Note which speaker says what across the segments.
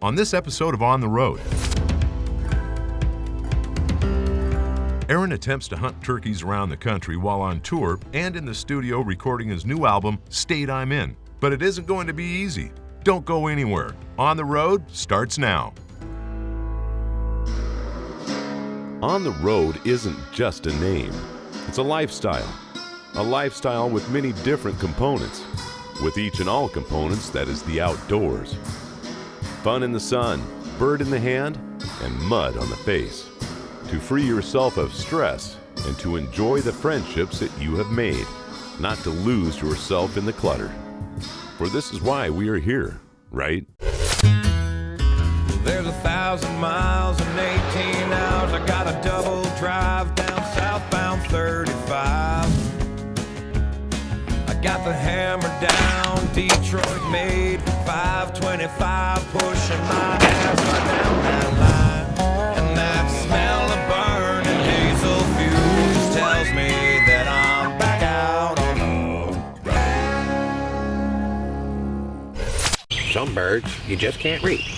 Speaker 1: on this episode of On the Road. Aaron attempts to hunt turkeys around the country while on tour and in the studio recording his new album, State I'm In. But it isn't going to be easy. Don't go anywhere. On the Road starts now. On the Road isn't just a name. It's a lifestyle. A lifestyle with many different components. With each and all components, that is the outdoors. Fun in the sun, bird in the hand, and mud on the face. To free yourself of stress and to enjoy the friendships that you have made, not to lose yourself in the clutter. For this is why we are here, right?
Speaker 2: There's 1,000 miles and 18 hours. I got a double drive down southbound 35. I got the hammer down, Detroit made 525, pushing my ass right down that line. And that smell of burning diesel fumes tells me that I'm back out on the road.
Speaker 3: Some birds you just can't reach.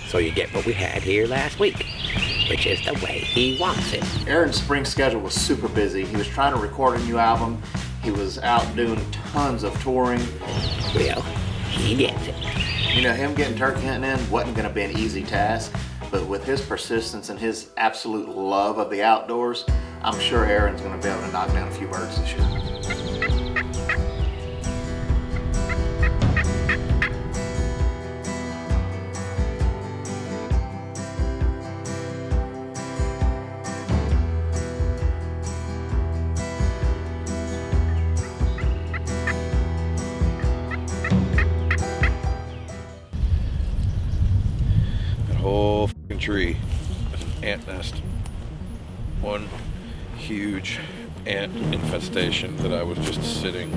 Speaker 3: So you get what we had here last week, which is the way he wants it.
Speaker 4: Aaron's spring schedule was super busy. He was trying to record a new album. He was out doing tons of touring.
Speaker 3: Well, he gets it.
Speaker 4: You know, him getting turkey hunting in wasn't going to be an easy task, but with his persistence and his absolute love of the outdoors, I'm sure Aaron's going to be able to knock down a few birds this year.
Speaker 5: Whole f***ing tree is an ant nest. One huge ant infestation that I was just sitting.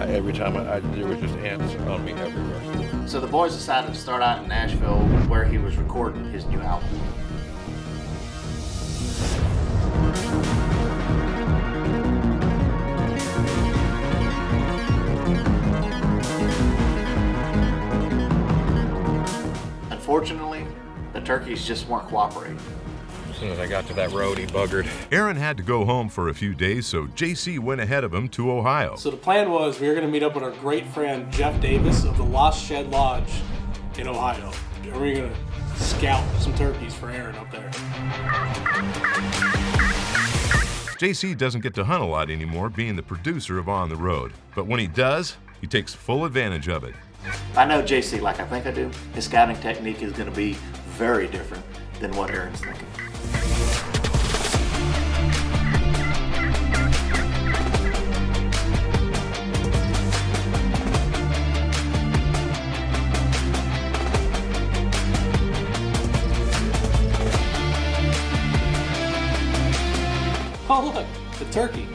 Speaker 5: Every time there was just ants on me everywhere.
Speaker 4: So the boys decided to start out in Nashville where he was recording his new album. Unfortunately, the turkeys just weren't cooperating.
Speaker 5: As soon as I got to that road, he buggered.
Speaker 1: Aaron had to go home for a few days, so JC went ahead of him to Ohio.
Speaker 6: So the plan was we were going to meet up with our great friend Jeff Davis of the Lost Shed Lodge in Ohio. And we were going to scout some turkeys for Aaron up there.
Speaker 1: JC doesn't get to hunt a lot anymore, being the producer of On the Road. But when he does, he takes full advantage of it.
Speaker 4: If I know JC like I think I do, his scouting technique is going to be very different than what Aaron's thinking.
Speaker 6: Oh look, the turkey.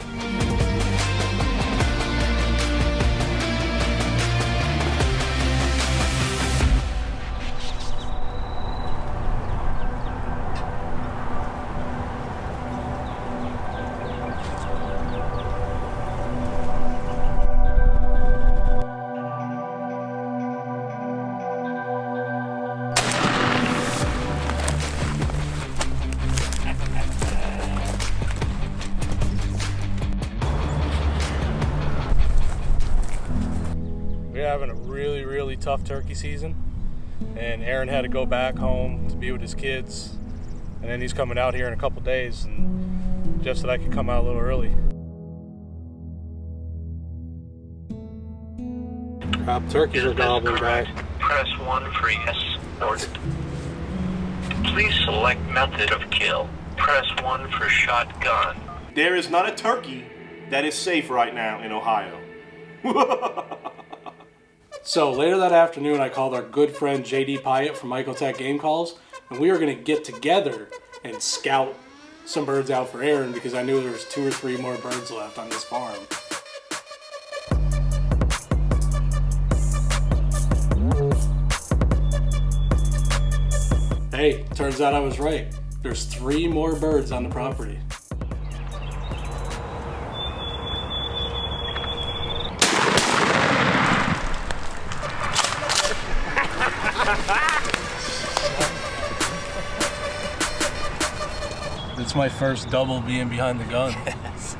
Speaker 6: We're having a really tough turkey season, and Aaron had to go back home to be with his kids, and then he's coming out here in a couple days, and Jeff said I could come out a little early. Turkeys are gobbling back.
Speaker 7: Press 1 for yes, ordered. Please select method of kill. Press 1 for shotgun.
Speaker 8: There is not a turkey that is safe right now in Ohio.
Speaker 6: So later that afternoon, I called our good friend JD Pyatt from Michael Tech Game Calls, and we were going to get together and scout some birds out for Aaron because I knew there was 2 or 3 more birds left on this farm. Hey, turns out I was right. There's 3 more birds on the property. It's my first double being behind the gun.
Speaker 3: Yes.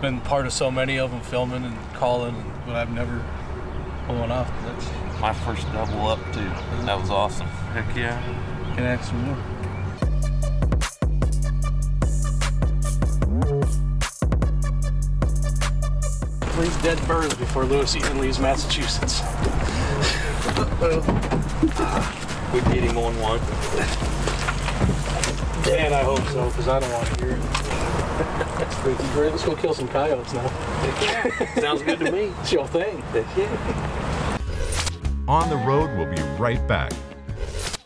Speaker 6: Been part of so many of them, filming and calling, but I've never pulled one off. That's
Speaker 9: my first double up too. That was awesome. Heck yeah.
Speaker 6: Can ask some more. Three dead birds before Lewis even leaves Massachusetts.
Speaker 9: We beat him on one.
Speaker 6: And I hope so, because I don't want to hear it. That's crazy. Great. Let's go kill some coyotes now.
Speaker 9: Sounds good to me.
Speaker 6: It's your thing.
Speaker 1: On the Road will be right back.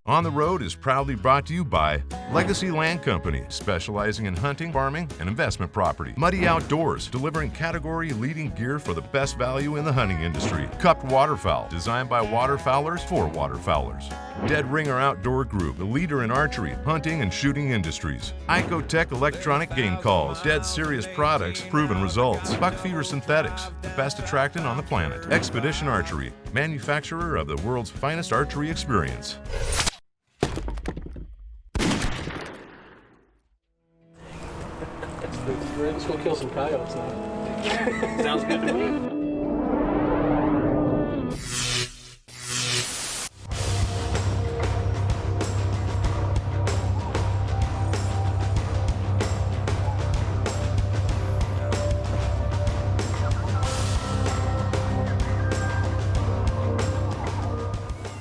Speaker 1: On the Road is proudly brought to you by Legacy Land Company, specializing in hunting, farming, and investment property. Muddy Outdoors, delivering category-leading gear for the best value in the hunting industry. Cupped Waterfowl, designed by waterfowlers for waterfowlers. Dead Ringer Outdoor Group, the leader in archery, hunting, and shooting industries. Icotech Electronic Game Calls, dead serious products, proven results. Buckfeeder Synthetics, the best attractant on the planet. Expedition Archery, manufacturer of the world's finest archery experience.
Speaker 6: Let's go kill some coyotes now.
Speaker 9: Sounds good to me.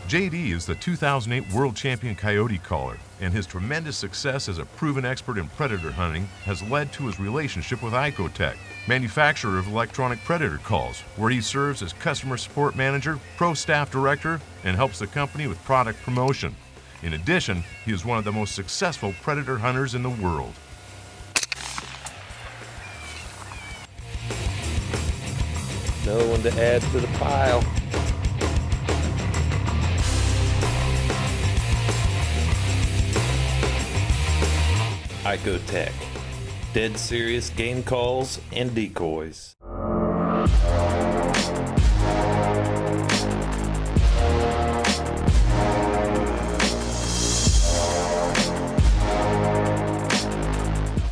Speaker 1: JD is the 2008 World Champion Coyote Caller, and his tremendous success as a proven expert in predator hunting has led to his relationship with Icotech, manufacturer of electronic predator calls, where he serves as customer support manager, pro staff director, and helps the company with product promotion. In addition, he is one of the most successful predator hunters in the world.
Speaker 9: No one to add to the pile. Icotech. Dead serious game calls and decoys.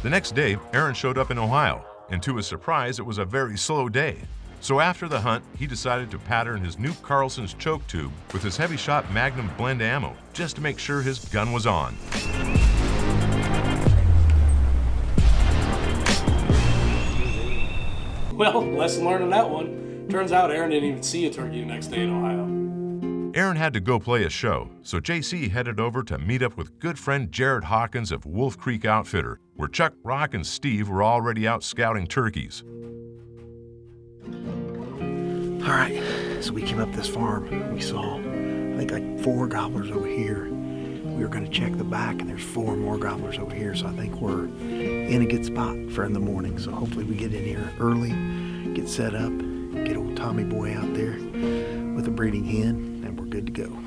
Speaker 1: The next day, Aaron showed up in Ohio, and to his surprise, it was a very slow day. So after the hunt, he decided to pattern his new Carlson's choke tube with his heavy shot Magnum blend ammo, just to make sure his gun was on.
Speaker 6: Well, lesson learned on that one. Turns out Aaron didn't even see a turkey the next day in Ohio.
Speaker 1: Aaron had to go play a show, so JC headed over to meet up with good friend Jared Hawkins of Wolf Creek Outfitter, where Chuck, Rock, and Steve were already out scouting turkeys.
Speaker 10: All right, so we came up this farm. We saw, I think, like 4 gobblers over here. We were going to check the back, and there's 4 more gobblers over here. So I think we're in a good spot for in the morning. So hopefully we get in here early, get set up, get old Tommy boy out there with a breeding hen, and we're good to go.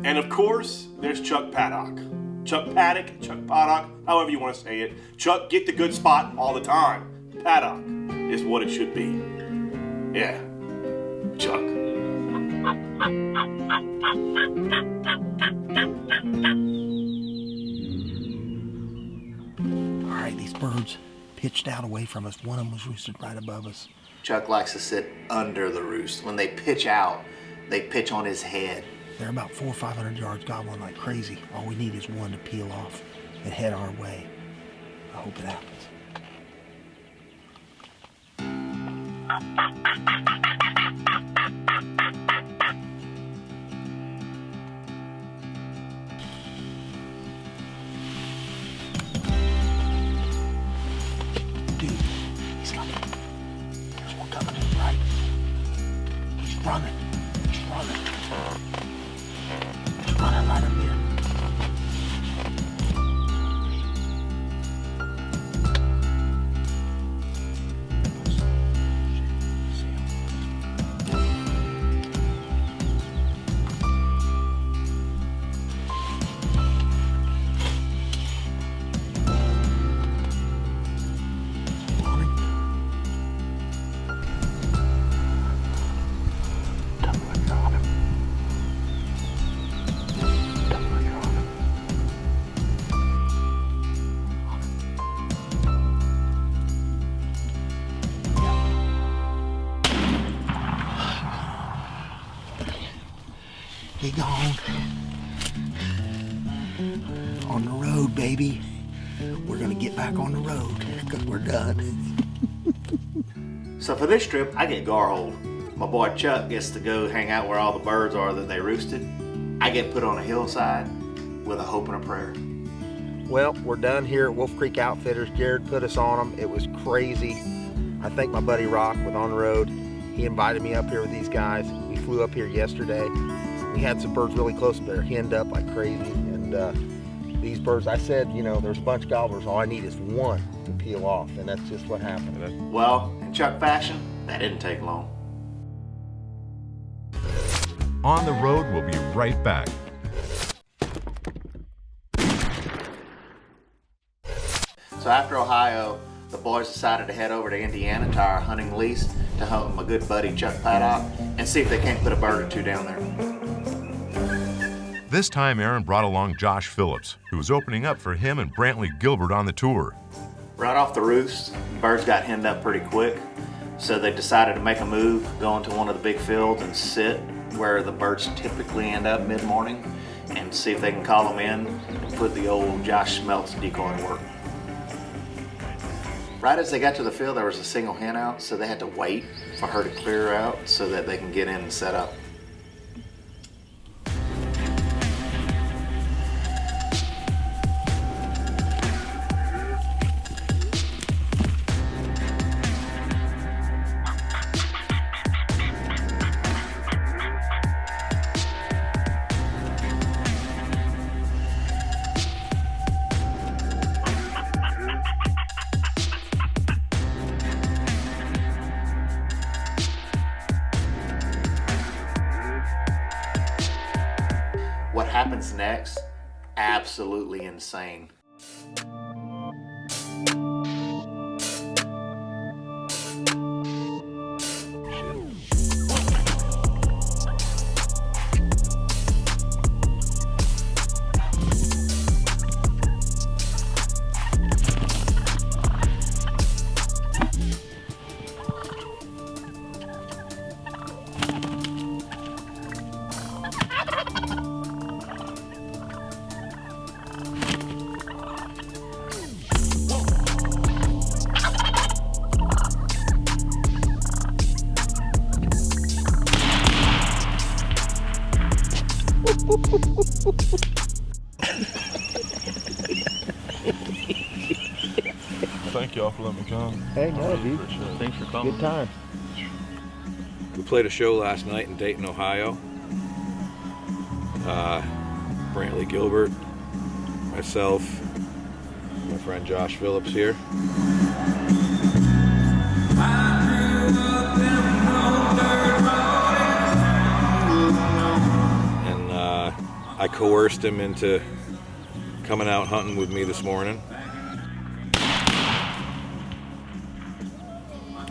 Speaker 8: And of course, there's Chuck Paddock. Chuck Paddock, Chuck Paddock, however you want to say it. Chuck, get the good spot all the time. Paddock is what it should be. Yeah, Chuck.
Speaker 10: All right, these birds pitched out away from us. One of them was roosted right above us.
Speaker 4: Chuck likes to sit under the roost. When they pitch out, they pitch on his head.
Speaker 10: They're about 400 or 500 yards gobbling like crazy. All we need is one to peel off and head our way. I hope it happens. Dude, he's coming. There's one coming, right? He's running. He's running. He's running right up here. gone. On the road, baby. We're gonna get back on the road because we're done.
Speaker 4: So for this trip, I get garholed. My boy Chuck gets to go hang out where all the birds are that they roosted. I get put on a hillside with a hope and a prayer.
Speaker 10: Well, we're done here at Wolf Creek Outfitters. Jared put us on them. It was crazy. I think my buddy Rock with On the Road, he invited me up here with these guys. We flew up here yesterday. We had some birds really close, but they're henned up like crazy. And these birds, I said, you know, there's a bunch of gobblers. All I need is one to peel off, and that's just what happened.
Speaker 4: Well, in Chuck fashion, that didn't take long.
Speaker 1: On the Road will be right back.
Speaker 4: So after Ohio, the boys decided to head over to Indiana to our hunting lease to hunt with my good buddy Chuck Paddock and see if they can't put a bird or two down there.
Speaker 1: This time Aaron brought along Josh Phillips, who was opening up for him and Brantley Gilbert on the tour.
Speaker 4: Right off the roost, the birds got henned up pretty quick, so they decided to make a move, go into one of the big fields and sit where the birds typically end up mid-morning and see if they can call them in and put the old Josh Schmeltz decoy to work. Right as they got to the field, there was a single hen out, so they had to wait for her to clear out so that they can get in and set up. What happens next? Absolutely insane.
Speaker 5: Thank y'all for letting me come.
Speaker 10: Hey, no, dude.
Speaker 5: Thanks for coming.
Speaker 10: Good time.
Speaker 5: We played a show last night in Dayton, Ohio. Brantley Gilbert, myself, my friend Josh Phillips here. And I coerced him into coming out hunting with me this morning.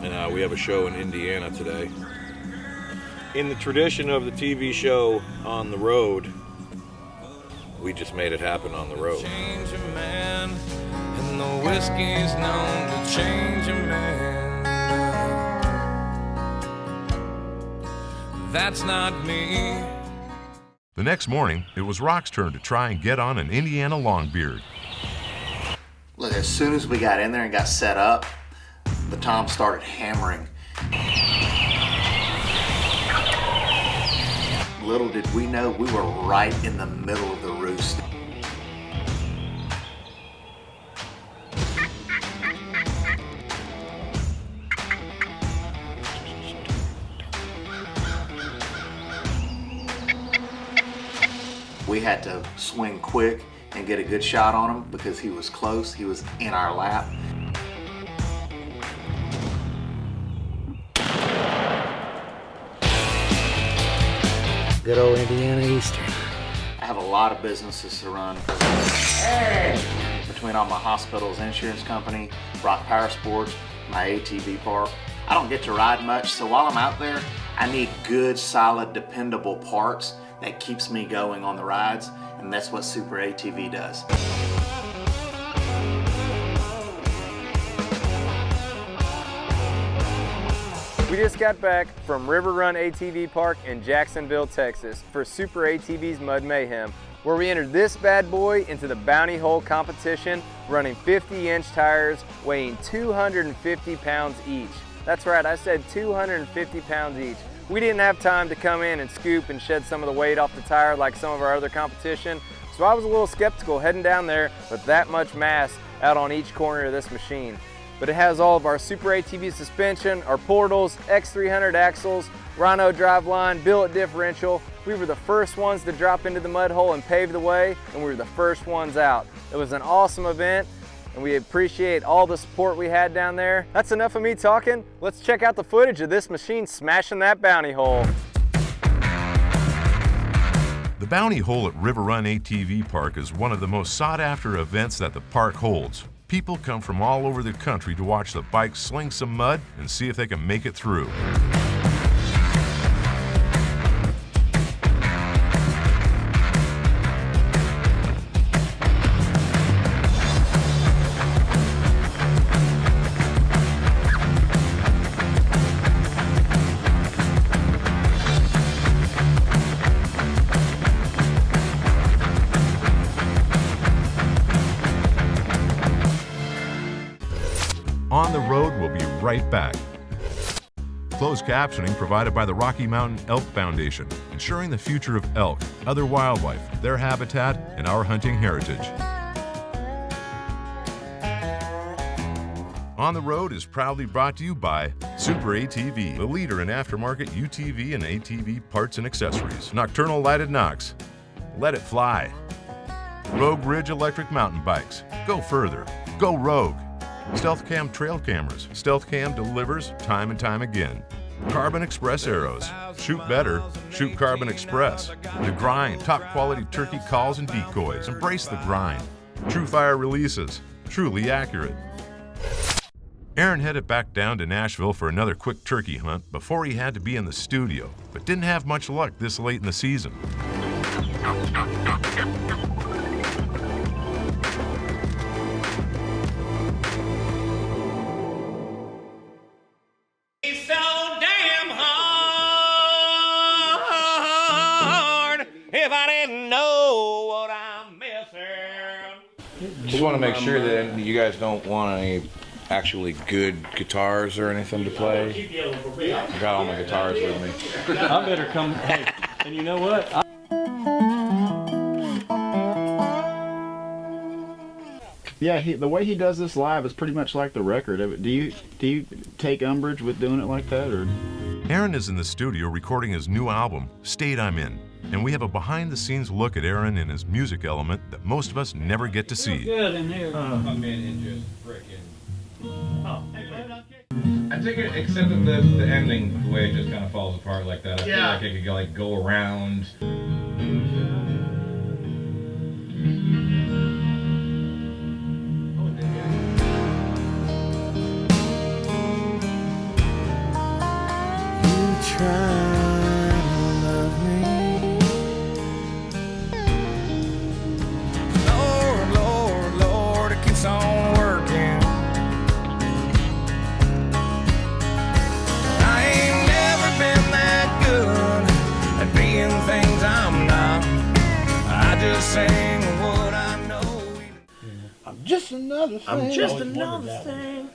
Speaker 5: And we have a show in Indiana today. In the tradition of the TV show On the Road, we just made it happen on the road.
Speaker 2: Change a man, and the whiskey's known to change a man. That's not me.
Speaker 1: The next morning, it was Rock's turn to try and get on an Indiana longbeard.
Speaker 4: Look, as soon as we got in there and got set up, the toms started hammering. Little did we know we were right in the middle of the roost. We had to swing quick and get a good shot on him because he was close. He was in our lap.
Speaker 3: Good old Indiana Eastern.
Speaker 4: I have a lot of businesses to run. Between all my hospitals, insurance company, Rock Power Sports, my ATV park. I don't get to ride much, so while I'm out there, I need good, solid, dependable parts that keeps me going on the rides, and that's what Super ATV does.
Speaker 11: We just got back from River Run ATV Park in Jacksonville, Texas for Super ATV's Mud Mayhem, where we entered this bad boy into the Bounty Hole competition, running 50-inch tires weighing 250 pounds each. That's right, I said 250 pounds each. We didn't have time to come in and scoop and shed some of the weight off the tire like some of our other competition, so I was a little skeptical heading down there with that much mass out on each corner of this machine. But it has all of our Super ATV suspension, our portals, X300 axles, Rhino driveline, billet differential. We were the first ones to drop into the mud hole and pave the way, and we were the first ones out. It was an awesome event, and we appreciate all the support we had down there. That's enough of me talking. Let's check out the footage of this machine smashing that bounty hole.
Speaker 1: The Bounty Hole at River Run ATV Park is one of the most sought-after events that the park holds. People come from all over the country to watch the bikes sling some mud and see if they can make it through. On the Road will be right back. Closed captioning provided by the Rocky Mountain Elk Foundation, ensuring the future of elk, other wildlife, their habitat, and our hunting heritage. On the Road is proudly brought to you by Super ATV, the leader in aftermarket UTV and ATV parts and accessories. Nocturnal Lighted Knox, Let It Fly. Rogue Ridge Electric Mountain Bikes, go further, go Rogue. Stealth Cam trail cameras. Stealth Cam delivers time and time again. Carbon Express arrows. Shoot better, shoot Carbon Express. The Grind, top quality turkey calls and decoys. Embrace the grind. True Fire releases, truly accurate. Aaron headed back down to Nashville for another quick turkey hunt before he had to be in the studio, but didn't have much luck this late in the season.
Speaker 5: Just want to make sure that you guys don't want any actually good guitars or anything to play. I got all my guitars with me.
Speaker 12: I better come. Hey, and you know what?
Speaker 13: Yeah, the way he does this live is pretty much like the record. Do you take umbrage with doing it like that, or?
Speaker 1: Aaron is in the studio recording his new album, State I'm In, and we have a behind-the-scenes look at Aaron and his music element that most of us never get to see.
Speaker 12: Good in here.
Speaker 14: My man is just freaking. Oh, I think it, except that the ending, the way it just kind of falls apart like that. I feel like it could go around.
Speaker 2: Lord, it keeps on working. I ain't never been that good at being things I'm not. I just sing what I know.
Speaker 10: I'm just another thing.
Speaker 2: I'm just another thing.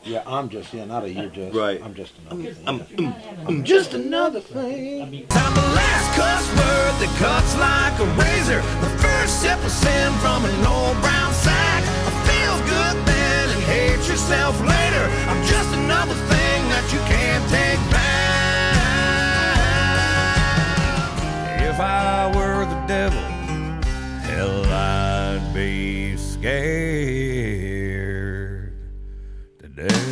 Speaker 10: Yeah, I'm just, not a you just.
Speaker 2: Right.
Speaker 10: I'm just another thing. I'm just another thing.
Speaker 2: I'm the last cuss word that cuts like a razor. The first sip of sin from an old brown sack. I feel good then and hate yourself later. I'm just another thing that you can't take back. If I were the devil, hell, I'd be scared to death.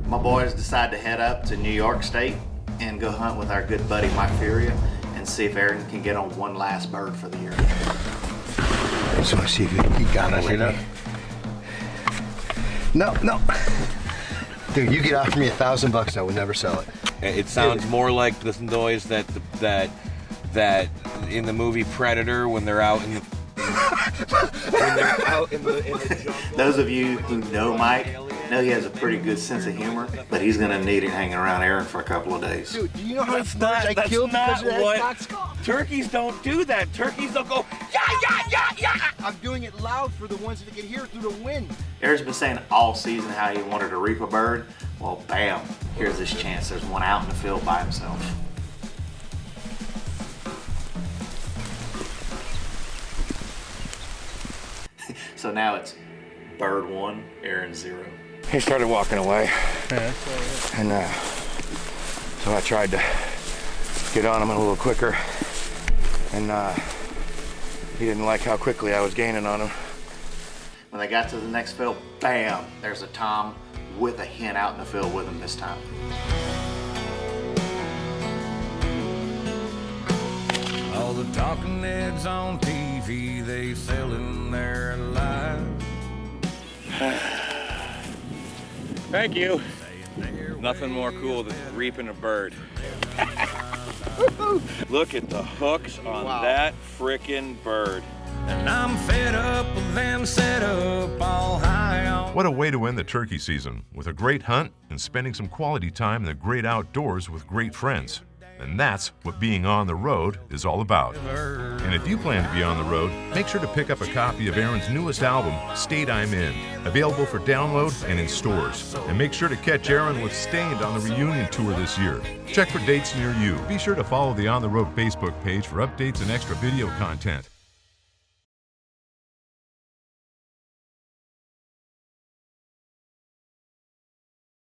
Speaker 4: My boys decide to head up to New York State and go hunt with our good buddy Mike Furia and see if Aaron can get on one last bird for the year.
Speaker 10: I just want to see if you got it. No. Dude, you could offer me $1,000, I would never sell it.
Speaker 15: It sounds more like the noise that in the movie Predator when they're out in the when they're out in the jungle.
Speaker 4: Those of you who know Mike know he has a pretty good sense of humor, but he's gonna need it hanging around Aaron for a couple of days.
Speaker 10: Dude, do you know how many
Speaker 15: That's
Speaker 10: birds
Speaker 15: not,
Speaker 10: I
Speaker 15: that's
Speaker 10: killed
Speaker 15: not
Speaker 10: because of that
Speaker 15: what
Speaker 10: cock's
Speaker 15: turkeys don't do. That turkeys don't go yeah.
Speaker 10: I'm doing it loud for the ones that can hear through the wind.
Speaker 4: Aaron's been saying all season how he wanted to reap a bird. Well, bam, here's his chance. There's one out in the field by himself. So now it's bird 1, Aaron 0.
Speaker 15: He started walking away, and so I tried to get on him a little quicker, and he didn't like how quickly I was gaining on him.
Speaker 4: When they got to the next field, bam, there's a tom with a hen out in the field with him this time.
Speaker 2: All the talking heads on TV, they selling their lives.
Speaker 15: Thank you. Nothing more cool than reaping a bird. Look at the hooks on that frickin' bird.
Speaker 2: And I'm fed up with them set up all high on.
Speaker 1: What a way to end the turkey season, with a great hunt and spending some quality time in the great outdoors with great friends. And that's what being on the road is all about. And if you plan to be on the road, make sure to pick up a copy of Aaron's newest album, State I'm In, available for download and in stores. And make sure to catch Aaron with Stained on the reunion tour this year. Check for dates near you. Be sure to follow the On the Road Facebook page for updates and extra video content.